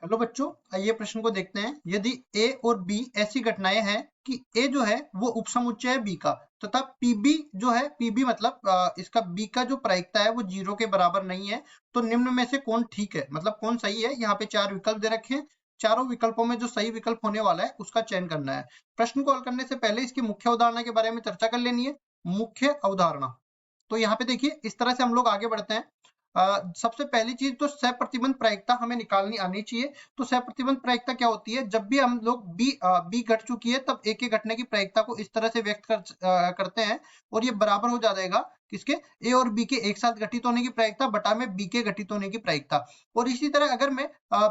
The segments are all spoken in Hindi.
हेलो बच्चों, आइए प्रश्न को देखते हैं। यदि ए और बी ऐसी घटनाएं हैं कि ए जो है वो उपसमुच्चय है बी का, तथा पीबी जो है, पीबी मतलब इसका बी का जो प्रायिकता है वो 0 के बराबर नहीं है, तो निम्न में से कौन ठीक है, मतलब कौन सही है। यहाँ पे 4 विकल्प दे रखे हैं। चारों विकल्पों में जो सही विकल्प होने वाला है उसका चयन करना है। प्रश्न को हल करने से पहले इसकी मुख्य अवधारणा के बारे में चर्चा कर लेनी है। मुख्य अवधारणा, तो यहाँ पे देखिए इस तरह से हम लोग आगे बढ़ते हैं। सबसे पहली चीज तो सहप्रतिबंध प्रायिकता हमें निकालनी आनी चाहिए। तो सहप्रतिबंध प्रायिकता क्या होती है? जब भी हम लोग बी घट चुकी है तब ए के घटने की प्रायिकता को इस तरह से व्यक्त करते हैं, और ये बराबर हो जाएगा किसके? ए और बी के एक साथ घटित होने की प्रायिकता बटा में बी के घटित होने की प्रायिकता। और इसी तरह अगर मैं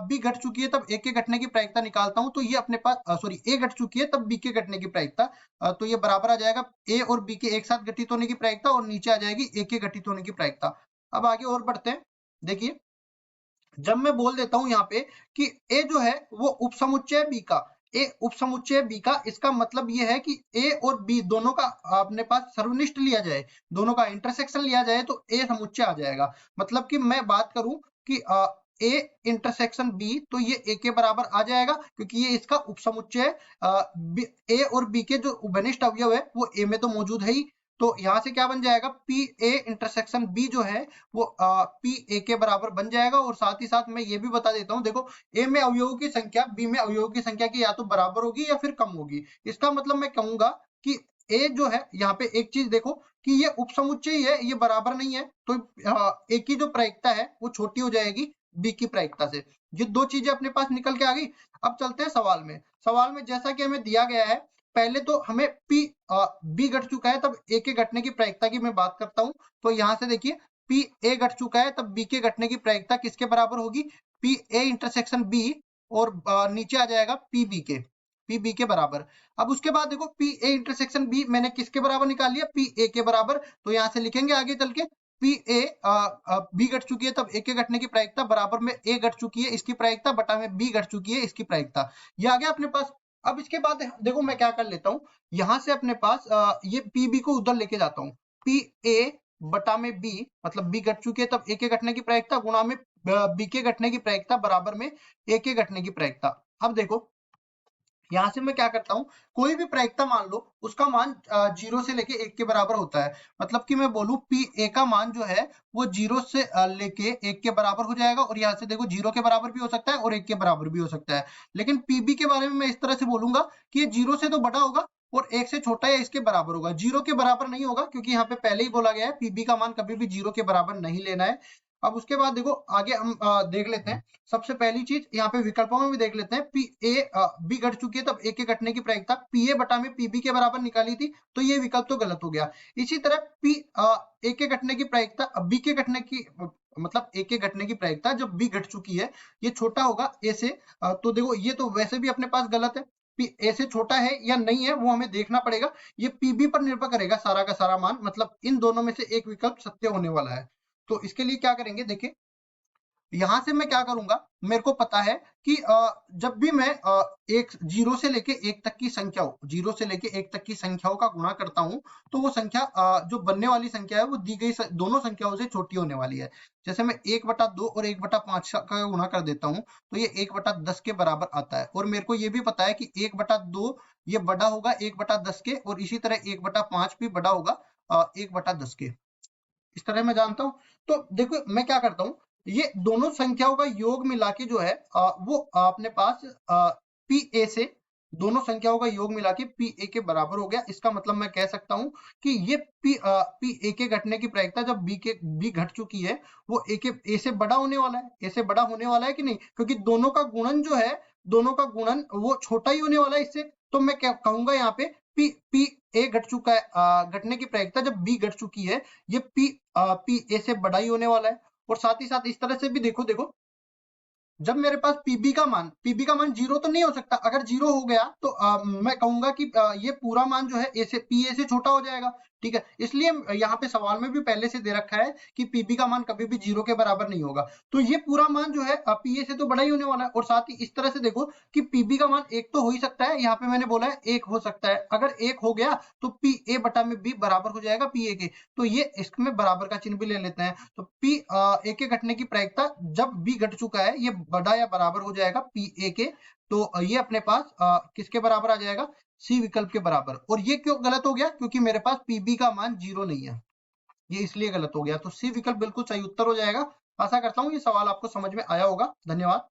बी घट चुकी है तब ए के घटने की प्रायिकता निकालता हूं, तो ये अपने पास सॉरी ए घट चुकी है तब बी के घटने की प्रायिकता, तो ये बराबर आ जाएगा ए और बी के एक साथ घटित होने की प्रायिकता, और नीचे आ जाएगी ए के घटित होने की प्रायिकता। अब आगे और बढ़ते हैं। देखिए, जब मैं बोल देता हूं यहाँ पे कि ए जो है वो उपसमुच्चय बी का, ए उपसमुच्चय बी का, इसका मतलब ये है कि ए और बी दोनों का अपने पास सर्वनिष्ठ लिया जाए, दोनों का इंटरसेक्शन लिया जाए तो ए समुच्चय आ जाएगा। मतलब कि मैं बात करूं कि ए इंटरसेक्शन बी, तो ये ए के बराबर आ जाएगा क्योंकि ये इसका उपसमुच्चय है। ए और बी के जो उभयनिष्ठ अवयव है वो ए में तो मौजूद है ही, तो यहाँ से क्या बन जाएगा? पी ए इंटरसेक्शन बी जो है वो पी ए के बराबर बन जाएगा। और साथ ही साथ मैं ये भी बता देता हूँ, देखो ए में अवयवों की संख्या बी में अवयवों की संख्या की या तो बराबर होगी या फिर कम होगी। इसका मतलब मैं कहूंगा कि ए जो है, यहाँ पे एक चीज देखो कि ये उपसमुच्चय है, ये बराबर नहीं है, तो ए की जो प्रायिकता है वो छोटी हो जाएगी बी की प्रायिकता से। ये दो चीजें अपने पास निकल के आ गई। अब चलते हैं सवाल में। सवाल में जैसा कि हमें दिया गया है, पहले तो हमें बी घट चुका है तब ए के घटने की प्रायिकता की मैं बात करता हूं। तो यहां से देखिए, पी ए घट चुका है तब बी के घटने की प्रायिकता किसके बराबर होगी? पी ए इंटरसेक्शन बी, और नीचे आ जाएगा पी बी के बराबर। अब उसके बाद देखो, पी ए इंटरसेक्शन बी मैंने किसके बराबर निकाल लिया? पी ए के बराबर। तो यहां से लिखेंगे आगे चल के, पी ए बी घट चुकी है तब ए के घटने की प्रायिकता बराबर में ए घट चुकी है इसकी प्रायिकता बटा में बी घट चुकी है इसकी प्रायिकता। ये आ गया अपने पास। अब इसके बाद देखो मैं क्या कर लेता हूँ, यहां से अपने पास ये पी बी को उधर लेके जाता हूँ। पी ए बटा में बी, मतलब बी घट चुकी है तब ए के घटने की प्रायिकता गुणा में बी के घटने की प्रायिकता बराबर में ए के घटने की प्रायिकता। अब देखो यहां से मैं क्या करता हूँ, कोई भी प्रायिकता मान लो उसका मान 0 से लेके 1 के बराबर होता है। मतलब कि मैं बोलूं पी ए का मान जो है वो 0 से लेके 1 के बराबर हो जाएगा, और यहाँ से देखो 0 के बराबर भी हो सकता है और 1 के बराबर भी हो सकता है। लेकिन पीबी के बारे में मैं इस तरह से बोलूंगा कि ये 0 से तो बड़ा होगा और 1 से छोटा या इसके बराबर होगा, 0 के बराबर नहीं होगा, क्योंकि यहाँ पे पहले ही बोला गया है पीबी का मान कभी भी 0 के बराबर नहीं लेना है। अब उसके बाद देखो आगे हम देख लेते हैं। सबसे पहली चीज यहाँ पे विकल्पों में भी देख लेते हैं। पी ए बी घट चुकी है तब ए के घटने की प्रायिकता पी ए बटा में पीबी के बराबर निकाली थी, तो ये विकल्प तो गलत हो गया। इसी तरह पी ए के घटने की प्रायिकता बी के घटने की, मतलब ए के घटने की प्रायिकता जब बी घट चुकी है ये छोटा होगा ए से, तो देखो ये तो वैसे भी अपने पास गलत है। पी ए से छोटा है या नहीं है वो हमें देखना पड़ेगा, ये पीबी पर निर्भर करेगा सारा का सारा मान, मतलब इन दोनों में से एक विकल्प सत्य होने वाला है। तो इसके लिए क्या करेंगे, देखिए यहां से मैं क्या करूंगा, मेरे को पता है कि जब भी मैं एक 0 से लेके 1 तक की संख्याओं 0 से लेके 1 तक की संख्याओं का गुणा करता हूं, तो वो संख्या जो बनने वाली संख्या है वो दी गई दोनों संख्याओं से छोटी होने वाली है। जैसे मैं 1/2 और 1/5 का गुणा कर देता हूं, तो ये 1/10 के बराबर आता है। और मेरे को ये भी पता है कि 1/2 ये बड़ा होगा 1/10 के, और इसी तरह 1/5 भी बड़ा होगा 1/10 के। इस तरह मैं जानता हूँ। तो देखो मैं क्या करता हूँ, ये दोनों संख्याओं का योग मिला के जो है वो अपने पास पी ए से, दोनों संख्याओं का योग मिला के पी ए के बराबर हो गया। इसका मतलब मैं कह सकता हूँ कि ये पी ए के घटने की प्रायिकता जब बी घट चुकी है वो ए से बड़ा होने वाला है। ए से बड़ा होने वाला है कि नहीं, क्योंकि दोनों का गुणन जो है, दोनों का गुणन वो छोटा ही होने वाला है इससे। तो मैं क्या कहूंगा यहाँ पे, पी पी ए घट चुका है, घटने की प्रायिकता जब बी घट चुकी है ये पी ए से बड़ा ही होने वाला है। और साथ ही साथ इस तरह से भी देखो जब मेरे पास पीबी का मान 0 तो नहीं हो सकता। अगर 0 हो गया तो मैं कहूंगा कि ये पूरा मान जो है ए से छोटा हो जाएगा। ठीक है, इसलिए यहाँ पे सवाल में भी पहले से दे रखा है कि पीबी का मान कभी भी 0 के बराबर नहीं होगा। तो ये पूरा मान जो है पीए से तो बड़ा ही होने वाला है, और साथ ही इस तरह से देखो कि पीबी का मान 1 तो हो ही सकता है, यहाँ पे मैंने बोला है 1 हो सकता है। अगर 1 हो गया तो पी ए बटा में बी बराबर हो जाएगा पी ए के, तो ये इसमें बराबर का चिन्ह भी ले लेते हैं। तो पी ए के घटने की प्रायिकता जब बी घट चुका है ये बड़ा या बराबर हो जाएगा पी ए के, तो ये अपने पास किसके बराबर आ जाएगा, सी विकल्प के बराबर। और ये क्यों गलत हो गया, क्योंकि मेरे पास पीबी का मान 0 नहीं है, ये इसलिए गलत हो गया। तो सी विकल्प बिल्कुल सही उत्तर हो जाएगा। आशा करता हूँ ये सवाल आपको समझ में आया होगा। धन्यवाद।